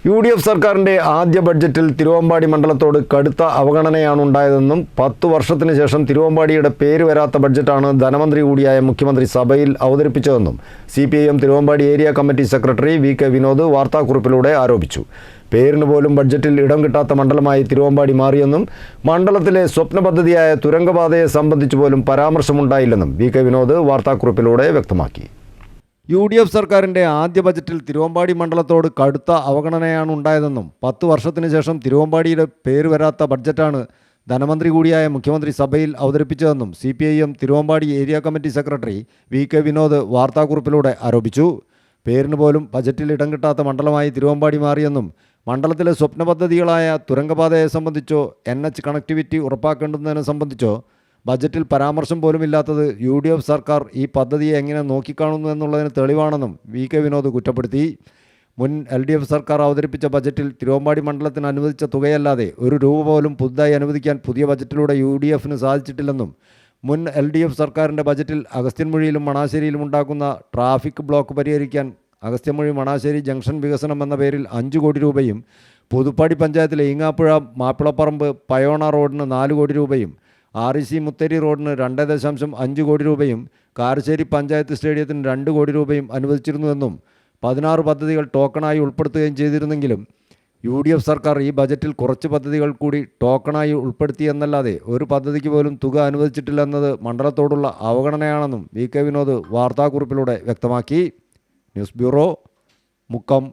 UDF സർക്കാരിൻ്റെ ആദ്യ ബഡ്ജറ്റിൽ തിരുവമ്പാടി മണ്ഡലത്തോട് കടുത്ത അവഗണനയാണ് ഉണ്ടായതെന്നും 10 വർഷത്തിന് ശേഷം തിരുവമ്പാടിയുടെ പേര് വരാത്ത ബഡ്ജറ്റാണ് ധനമന്ത്രി കൂടിയായ മുഖ്യമന്ത്രി സഭയിൽ അവതരിപ്പിച്ചതെന്നും CPIM Thiruvambadi area committee secretary VK Vinod വാർത്താക്കുറിപ്പിലൂടെ ആരോപിച്ചു. പേരിന് പോലും ബഡ്ജറ്റിൽ ഇടം കിട്ടാത്ത മണ്ഡലമായി തിരുവമ്പാടി മാറിയെന്നും മണ്ഡലത്തിലെ സ്വപ്ന പദ്ധതിയായ തുരങ്കപാതയെ സംബന്ധിച്ചു പോലും പരാമർശമുണ്ടായില്ലെന്നും VK വിനോദ് വാർത്താക്കുറിപ്പിലൂടെ വ്യക്തമാക്കി. UDF സർക്കാരിൻ്റെ ആദ്യ ബജറ്റിൽ തിരുവമ്പാടി മണ്ഡലത്തോട് കടുത്ത അവഗണനയാണ് ഉണ്ടായതെന്നും 10 വർഷത്തിന് ശേഷം തിരുവമ്പാടിയുടെ പേര് വരാത്ത ബഡ്ജറ്റാണ് ധനമന്ത്രി കൂടിയായ മുഖ്യമന്ത്രി സഭയിൽ അവതരിപ്പിച്ചതെന്നും CPIM Thiruvambadi area committee secretary VK Vinod വാർത്താക്കുറിപ്പിലൂടെ ആരോപിച്ചു. പേരിന് പോലും ബജറ്റിൽ ഇടം കിട്ടാത്ത മണ്ഡലമായി തിരുവമ്പാടി മാറിയെന്നും മണ്ഡലത്തിലെ സ്വപ്ന പദ്ധതികളായ തുരങ്കപാതയെ സംബന്ധിച്ചോ NH കണക്ടിവിറ്റി ഉറപ്പാക്കേണ്ടുന്നതിനെ സംബന്ധിച്ചോ ബജറ്റിൽ പരാമർശം പോലുമില്ലാത്തത് UDF സർക്കാർ ഈ പദ്ധതിയെ എങ്ങനെ നോക്കിക്കാണുന്നു എന്നുള്ളതിന് തെളിവാണെന്നും VK വിനോദ് കുറ്റപ്പെടുത്തി. മുൻ LDF സർക്കാർ അവതരിപ്പിച്ച ബജറ്റിൽ തിരുവമ്പാടി മണ്ഡലത്തിന് അനുവദിച്ച തുകയല്ലാതെ ഒരു രൂപ പോലും പുതുതായി അനുവദിക്കാൻ പുതിയ ബജറ്റിലൂടെ UDFന് സാധിച്ചിട്ടില്ലെന്നും മുൻ LDF സർക്കാരിൻ്റെ ബജറ്റിൽ അഗസ്ത്യൻമുഴിയിലും മണാശ്ശേരിയിലും ഉണ്ടാക്കുന്ന ട്രാഫിക് ബ്ലോക്ക് പരിഹരിക്കാൻ അഗസ്ത്യൻമുഴി മണാശ്ശേരി ജംഗ്ഷൻ വികസനം എന്ന പേരിൽ 5 കോടി രൂപയും പുതുപ്പാടി പഞ്ചായത്തിലെ ഈങ്ങാപ്പുഴ മാപ്പിളപ്പറമ്പ് പയോണ റോഡിന് 4 കോടി രൂപയും REC മുത്തേരി റോഡിന് 2.5 കോടി രൂപയും കാരശ്ശേരി പഞ്ചായത്ത് സ്റ്റേഡിയത്തിന് 2 കോടി രൂപയും അനുവദിച്ചിരുന്നുവെന്നും 16 പദ്ധതികൾ ടോക്കണായി ഉൾപ്പെടുത്തുകയും ചെയ്തിരുന്നെങ്കിലും UDF സർക്കാർ ഈ ബജറ്റിൽ കുറച്ച് പദ്ധതികൾ കൂടി ടോക്കണായി ഉൾപ്പെടുത്തിയെന്നല്ലാതെ ഒരു പദ്ധതിക്ക് പോലും തുക അനുവദിച്ചിട്ടില്ലെന്നത് മണ്ഡലത്തോടുള്ള അവഗണനയാണെന്നും VK വിനോദ് വാർത്താക്കുറിപ്പിലൂടെ വ്യക്തമാക്കി. News bureau, Mukkam.